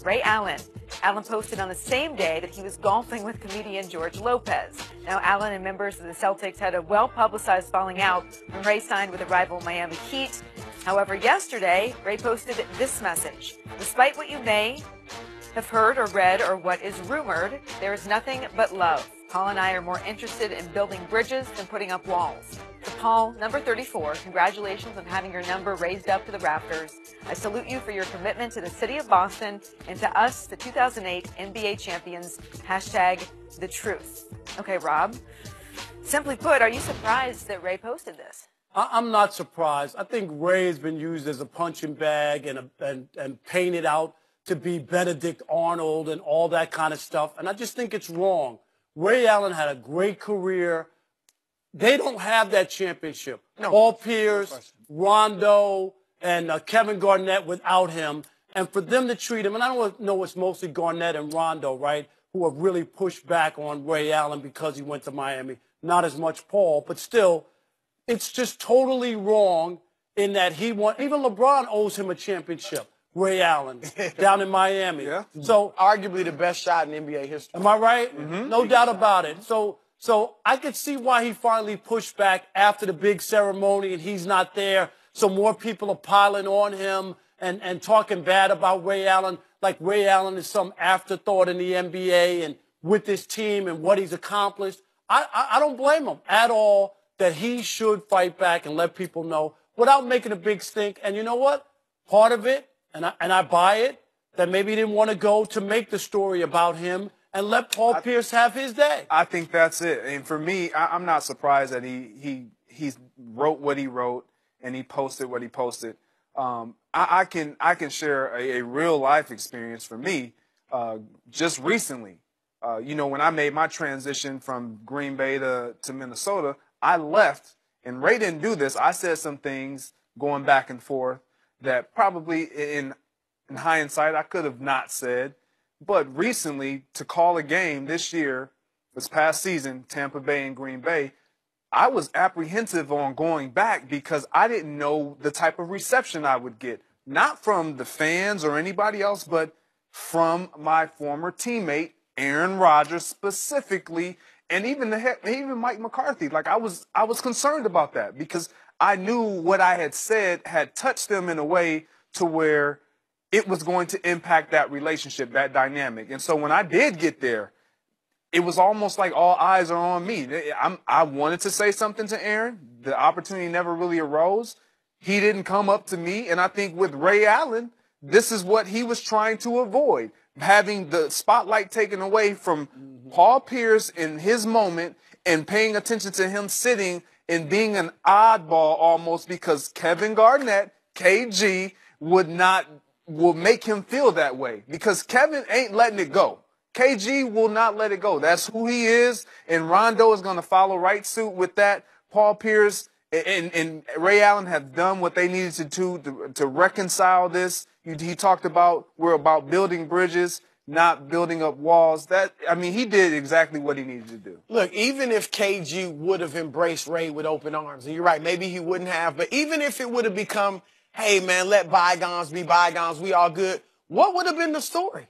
Ray Allen. Allen posted on the same day that he was golfing with comedian George Lopez. Now, Allen and members of the Celtics had a well-publicized falling out when Ray signed with the rival Miami Heat. However, yesterday, Ray posted this message. Despite what you may have heard or read or what is rumored, there is nothing but love. Paul and I are more interested in building bridges than putting up walls. To Paul, number 34, congratulations on having your number raised up to the rafters. I salute you for your commitment to the city of Boston and to us, the 2008 NBA champions. Hashtag the truth. Okay, Rob. Simply put, are you surprised that Ray posted this? I'm not surprised. I think Ray's been used as a punching bag and painted out to be Benedict Arnold and all that kind of stuff. And I just think it's wrong. Ray Allen had a great career. They don't have that championship. No. Paul Pierce, Rondo, and Kevin Garnett without him. And for them to treat him, and I don't know it's mostly Garnett and Rondo, right, who have really pushed back on Ray Allen because he went to Miami. Not as much Paul, but still, it's just totally wrong in that he won. Even LeBron owes him a championship. Ray Allen down in Miami. Yeah. So arguably the best shot in NBA history. Am I right? Mm-hmm. No doubt about it. So I could see why he finally pushed back after the big ceremony and he's not there. So more people are piling on him and talking bad about Ray Allen, like Ray Allen is some afterthought in the NBA and with this team and what he's accomplished. I don't blame him at all that he should fight back and let people know without making a big stink. And you know what? Part of it, and I buy it, that maybe he didn't want to go to make the story about him and let Paul Pierce have his day. I think that's it. And for me, I'm not surprised that he wrote what he wrote and he posted what he posted. I can share a real life experience for me just recently. You know, when I made my transition from Green Bay to Minnesota, I left, and Ray didn't do this. I said some things going back and forth that probably in hindsight I could have not said. But recently, to call a game this year, this past season, Tampa Bay and Green Bay, I was apprehensive on going back because I didn't know the type of reception I would get. Not from the fans or anybody else, but from my former teammate, Aaron Rodgers specifically, and even Mike McCarthy. Like I was concerned about that because I knew what I had said had touched them in a way to where it was going to impact that relationship, that dynamic. And so when I did get there, it was almost like all eyes are on me. I wanted to say something to Aaron. The opportunity never really arose. He didn't come up to me. And I think with Ray Allen, this is what he was trying to avoid, having the spotlight taken away from Paul Pierce in his moment and paying attention to him sitting and being an oddball almost because Kevin Garnett, KG, will make him feel that way because Kevin ain't letting it go. KG will not let it go. That's who he is, and Rondo is going to follow right suit with that. Paul Pierce and Ray Allen have done what they needed to do to reconcile this. He talked about we're about building bridges, not building up walls. He did exactly what he needed to do. Look, even if KG would have embraced Ray with open arms, and you're right, maybe he wouldn't have, but even if it would have become, hey, man, let bygones be bygones, we all good, what would have been the story?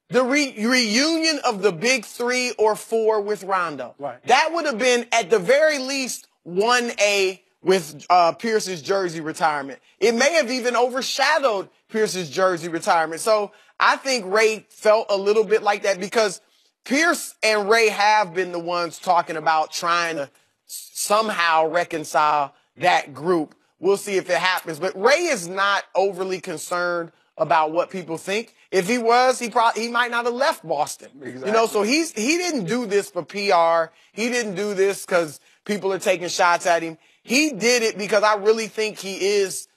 The reunion of the big 3 or 4 with Rondo. Right. That would have been, at the very least, 1A with Pierce's jersey retirement. It may have even overshadowed Pierce's jersey retirement. So I think Ray felt a little bit like that because Pierce and Ray have been the ones talking about trying to somehow reconcile that group. We'll see if it happens. But Ray is not overly concerned about what people think. If he was, he might not have left Boston. Exactly. You know, so he didn't do this for PR. He didn't do this because people are taking shots at him. He did it because I really think he is,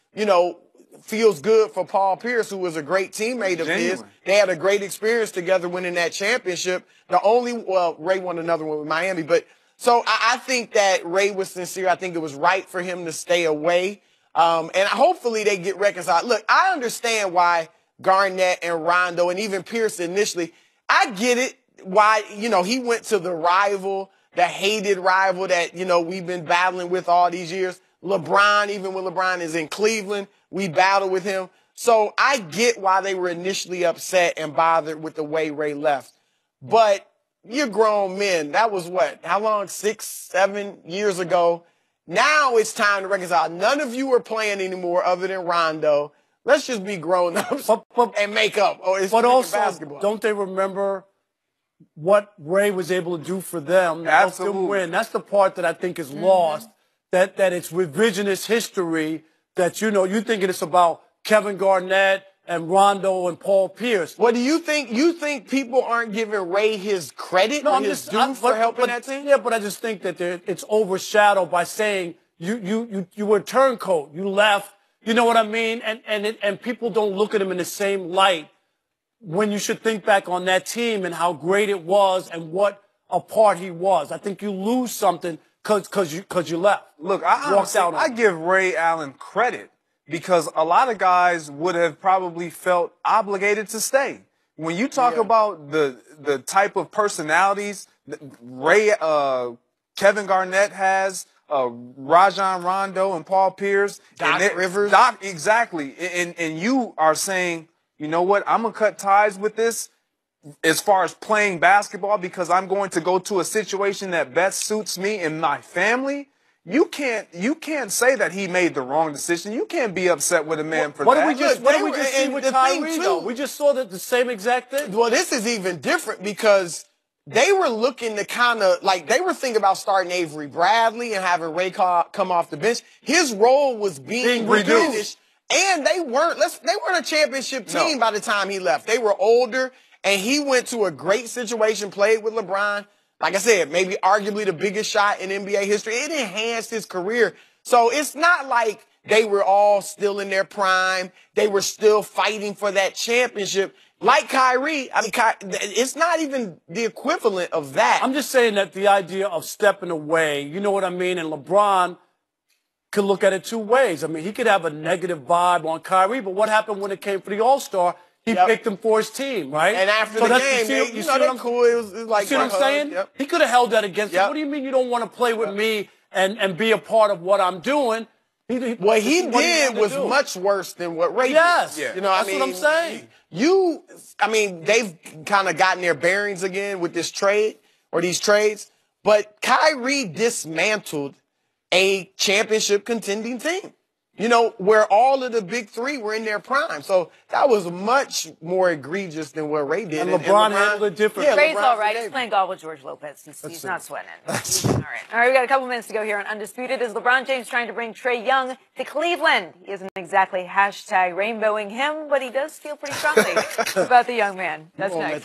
feels good for Paul Pierce, who was a great teammate of his. They had a great experience together winning that championship. Ray won another one with Miami. But so I think that Ray was sincere. I think it was right for him to stay away. And hopefully they get reconciled. Look, I understand why Garnett and Rondo and even Pierce initially, I get it why, he went to the rival, the hated rival that, we've been battling with all these years. LeBron, even when LeBron is in Cleveland, we battle with him. So I get why they were initially upset and bothered with the way Ray left. But you're grown men. That was what? How long? 6, 7 years ago. Now it's time to reconcile. None of you are playing anymore other than Rondo. Let's just be grown-ups and make up. Oh, it's but also, basketball. Don't they remember what Ray was able to do for them to help them win? That's the part that I think is lost, that it's revisionist history, that, you know, you're thinking it's about Kevin Garnett and Rondo and Paul Pierce. What do you think? You think people aren't giving Ray his credit for helping that team? Yeah, but I just think that it's overshadowed by saying you were a turncoat. You left. You know what I mean? And people don't look at him in the same light when you should think back on that team and how great it was and what a part he was. I think you lose something because you left. Look, I give Ray Allen credit because a lot of guys would have probably felt obligated to stay. When you talk about the type of personalities that Kevin Garnett has, Rajon Rondo and Paul Pierce, Doc Rivers, exactly, and you are saying, you know what, I'm gonna cut ties with this as far as playing basketball because I'm going to go to a situation that best suits me and my family. You can't say that he made the wrong decision. You can't be upset with a man for that. What did we just see with Kyrie, though? We just saw the same exact thing. Well, this is even different because they were looking to kind of, like, they were thinking about starting Avery Bradley and having Ray come off the bench. His role was being reduced. And they weren't a championship team by the time he left. They were older, and he went to a great situation, played with LeBron. Like I said, maybe arguably the biggest shot in NBA history. It enhanced his career. So it's not like they were all still in their prime. They were still fighting for that championship. Like Kyrie, I mean, it's not even the equivalent of that. I'm just saying that the idea of stepping away, you know what I mean? And LeBron could look at it two ways. I mean, he could have a negative vibe on Kyrie, but what happened when it came for the All-Star? He picked him for his team, right? And after the game, you see what I'm cool. It was like, see what I'm saying? Yep. He could have held that against him. What do you mean you don't want to play with me and be a part of what I'm doing? What he did was much worse than what Ray did. Yes. You know, that's what I'm saying. They've kind of gotten their bearings again with this trade or these trades, but Kyrie dismantled a championship contending team. You know, where all of the big three were in their prime. So that was much more egregious than what Ray did. And LeBron handled it differently. Yeah, Ray's all right. He's playing golf with George Lopez. He's not sweating it. All right, we got a couple minutes to go here on Undisputed. Is LeBron James trying to bring Trae Young to Cleveland? He isn't exactly hashtag rainbowing him, but he does feel pretty strongly about the young man. That's next.